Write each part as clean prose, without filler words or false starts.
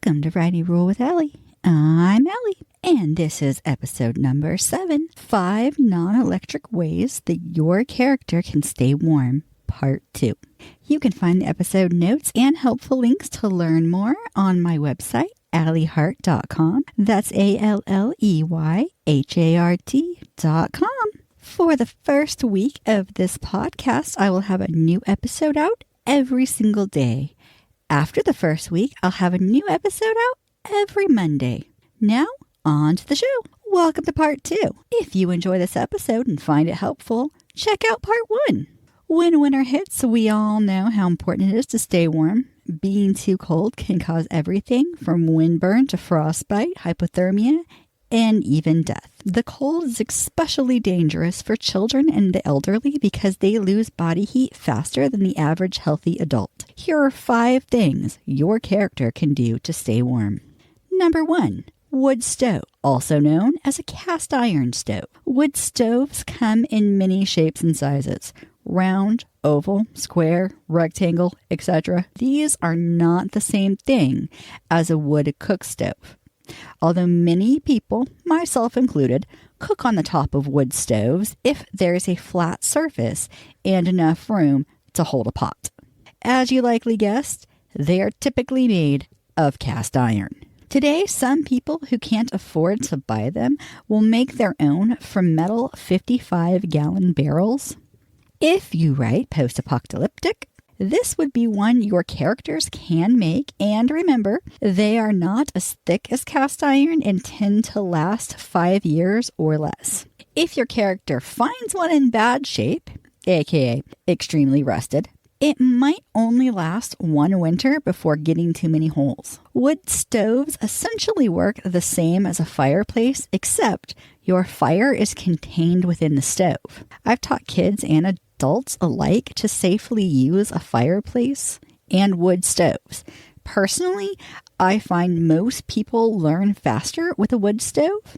Welcome to Righty Rule with Ellie. I'm Ellie, and this is episode number 7, 5 non-electric ways that your character can stay warm, part 2. You can find the episode notes and helpful links to learn more on my website, AllieHart.com. That's ALLEYHART.com. For the first week of this podcast, I will have a new episode out every single day. After the first week, I'll have a new episode out every Monday. Now, on to the show. Welcome to part 2. If you enjoy this episode and find it helpful, check out part 1. When winter hits, we all know how important it is to stay warm. Being too cold can cause everything from windburn to frostbite, hypothermia, and even death. The cold is especially dangerous for children and the elderly because they lose body heat faster than the average healthy adult. Here are 5 things your character can do to stay warm. Number 1. Wood stove, also known as a cast iron stove. Wood stoves come in many shapes and sizes. Round, oval, square, rectangle, etc. These are not the same thing as a wood cook stove. Although many people, myself included, cook on the top of wood stoves if there's a flat surface and enough room to hold a pot. As you likely guessed, they are typically made of cast iron. Today, some people who can't afford to buy them will make their own from metal 55-gallon barrels. If you write post-apocalyptic, this would be one your characters can make, and remember, they are not as thick as cast iron and tend to last 5 years or less. If your character finds one in bad shape, aka extremely rusted, it might only last one winter before getting too many holes. Wood stoves essentially work the same as a fireplace, except your fire is contained within the stove. I've taught kids and adults alike to safely use a fireplace and wood stoves. Personally, I find most people learn faster with a wood stove.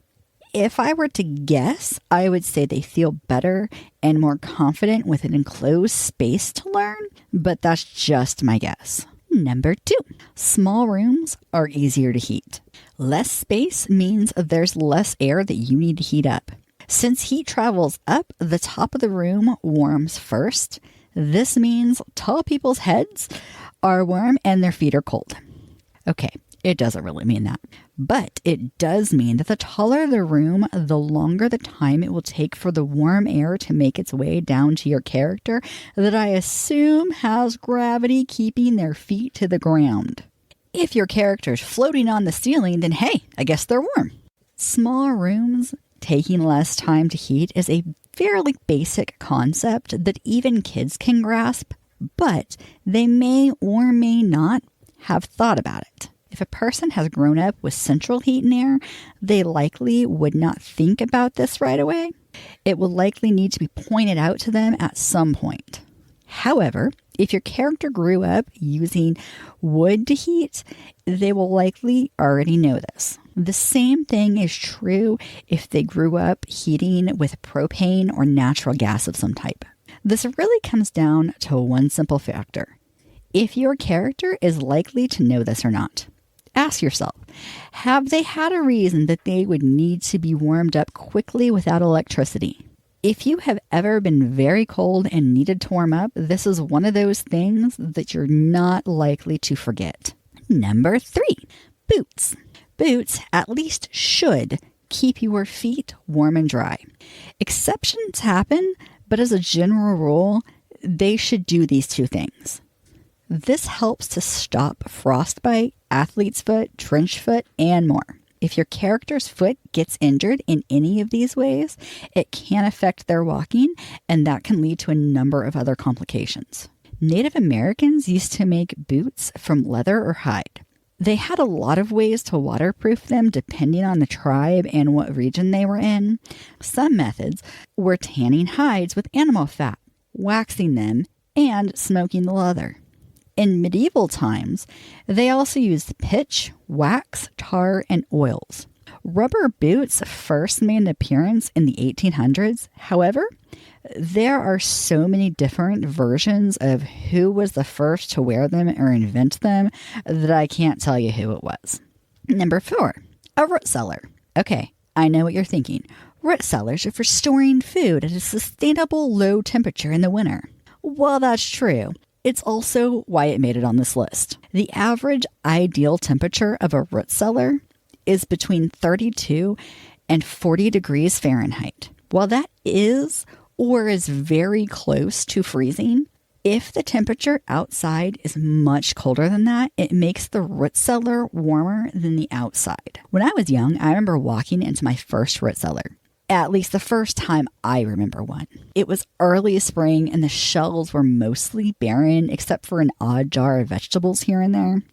If I were to guess, I would say they feel better and more confident with an enclosed space to learn, but that's just my guess. Number 2, small rooms are easier to heat. Less space means there's less air that you need to heat up. Since heat travels up, the top of the room warms first. This means tall people's heads are warm and their feet are cold. Okay, it doesn't really mean that. But it does mean that the taller the room, the longer the time it will take for the warm air to make its way down to your character that I assume has gravity keeping their feet to the ground. If your character's floating on the ceiling, then hey, I guess they're warm. Small rooms taking less time to heat is a fairly basic concept that even kids can grasp, but they may or may not have thought about it. If a person has grown up with central heat and air, they likely would not think about this right away. It will likely need to be pointed out to them at some point. However, if your character grew up using wood to heat, they will likely already know this. The same thing is true if they grew up heating with propane or natural gas of some type. This really comes down to one simple factor: if your character is likely to know this or not. Ask yourself, have they had a reason that they would need to be warmed up quickly without electricity? If you have ever been very cold and needed to warm up, this is one of those things that you're not likely to forget. Number 3, boots. Boots at least should keep your feet warm and dry. Exceptions happen, but as a general rule, they should do these 2 things. This helps to stop frostbite, athlete's foot, trench foot, and more. If your character's foot gets injured in any of these ways, it can affect their walking, and that can lead to a number of other complications. Native Americans used to make boots from leather or hide. They had a lot of ways to waterproof them depending on the tribe and what region they were in. Some methods were tanning hides with animal fat, waxing them, and smoking the leather. In medieval times, they also used pitch, wax, tar, and oils. Rubber boots first made an appearance in the 1800s. However, there are so many different versions of who was the first to wear them or invent them that I can't tell you who it was. Number 4, a root cellar. Okay, I know what you're thinking. Root cellars are for storing food at a sustainable low temperature in the winter. Well, that's true. It's also why it made it on this list. The average ideal temperature of a root cellar is between 32 and 40 degrees Fahrenheit. While that is or is very close to freezing, if the temperature outside is much colder than that, it makes the root cellar warmer than the outside. When I was young, I remember walking into my first root cellar. At least the first time I remember one. It was early spring and the shelves were mostly barren except for an odd jar of vegetables here and there.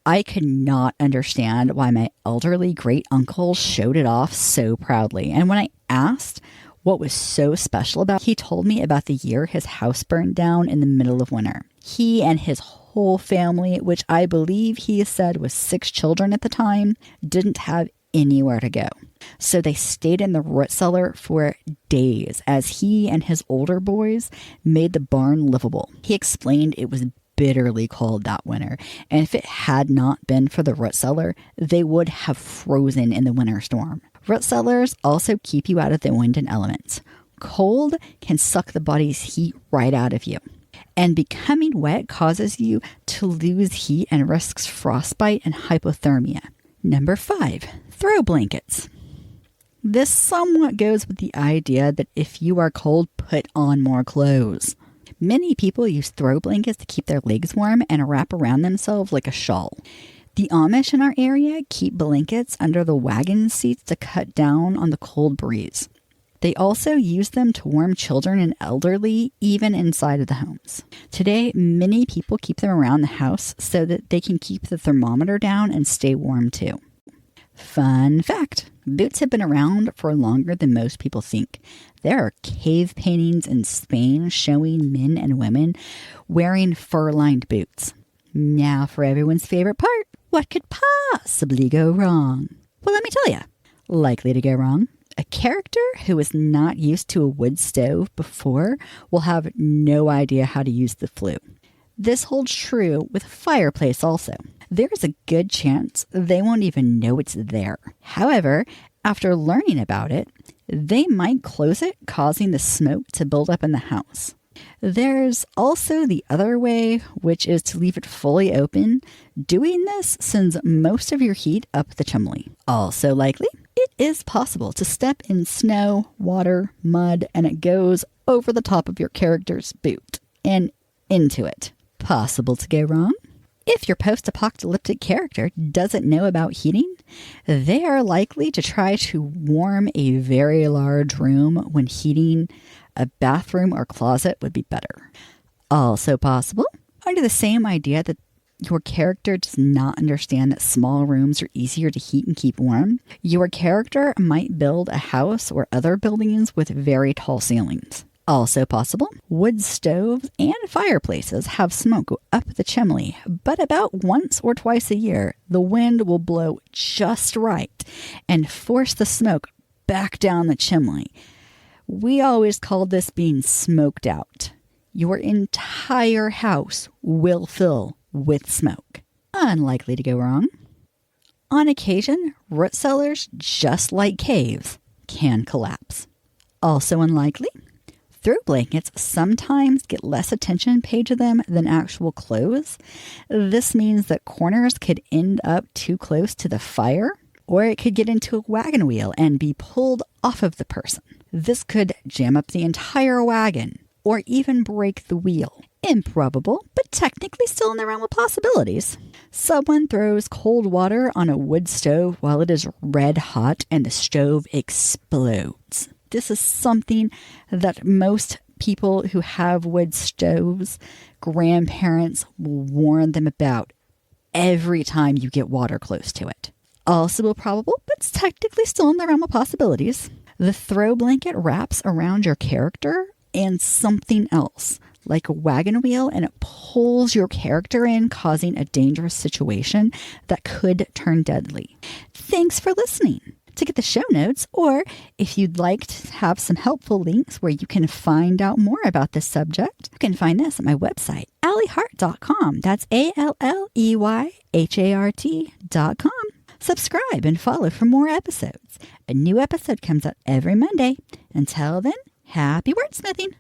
I could not understand why my elderly great uncle showed it off so proudly. And when I asked what was so special about it, he told me about the year his house burned down in the middle of winter. He and his whole family, which I believe he said was 6 children at the time, didn't have anywhere to go. So they stayed in the root cellar for days as he and his older boys made the barn livable. He explained it was bitterly cold that winter, and if it had not been for the root cellar, they would have frozen in the winter storm. Root cellars also keep you out of the wind and elements. Cold can suck the body's heat right out of you, and becoming wet causes you to lose heat and risks frostbite and hypothermia. Number 5, throw blankets. This somewhat goes with the idea that if you are cold, put on more clothes. Many people use throw blankets to keep their legs warm and wrap around themselves like a shawl. The Amish in our area keep blankets under the wagon seats to cut down on the cold breeze. They also use them to warm children and elderly, even inside of the homes. Today, many people keep them around the house so that they can keep the thermometer down and stay warm too. Fun fact, boots have been around for longer than most people think. There are cave paintings in Spain showing men and women wearing fur-lined boots. Now for everyone's favorite part, what could possibly go wrong? Well, let me tell you, likely to go wrong. A character who is not used to a wood stove before will have no idea how to use the flue. This holds true with a fireplace also. There's a good chance they won't even know it's there. However, after learning about it, they might close it, causing the smoke to build up in the house. There's also the other way, which is to leave it fully open. Doing this sends most of your heat up the chimney. Also likely, it is possible to step in snow, water, mud, and it goes over the top of your character's boot and into it. Possible to go wrong? If your post-apocalyptic character doesn't know about heating, they are likely to try to warm a very large room when heating a bathroom or closet would be better. Also possible, under the same idea that your character does not understand that small rooms are easier to heat and keep warm, your character might build a house or other buildings with very tall ceilings. Also possible, wood stoves and fireplaces have smoke go up the chimney, but about once or twice a year, the wind will blow just right and force the smoke back down the chimney. We always called this being smoked out. Your entire house will fill with smoke. Unlikely to go wrong. On occasion, root cellars, just like caves, can collapse. Also unlikely, throw blankets sometimes get less attention paid to them than actual clothes. This means that corners could end up too close to the fire, or it could get into a wagon wheel and be pulled off of the person. This could jam up the entire wagon, or even break the wheel. Improbable, but technically still in the realm of possibilities. Someone throws cold water on a wood stove while it is red hot and the stove explodes. This is something that most people who have wood stoves, grandparents will warn them about every time you get water close to it. Also probable, but it's technically still in the realm of possibilities. The throw blanket wraps around your character and something else, like a wagon wheel, and it pulls your character in, causing a dangerous situation that could turn deadly. Thanks for listening. to get the show notes, or if you'd like to have some helpful links where you can find out more about this subject, you can find this at my website, AlleyHart.com. That's AlleyHart.com. Subscribe and follow for more episodes. A new episode comes out every Monday. Until then, happy wordsmithing!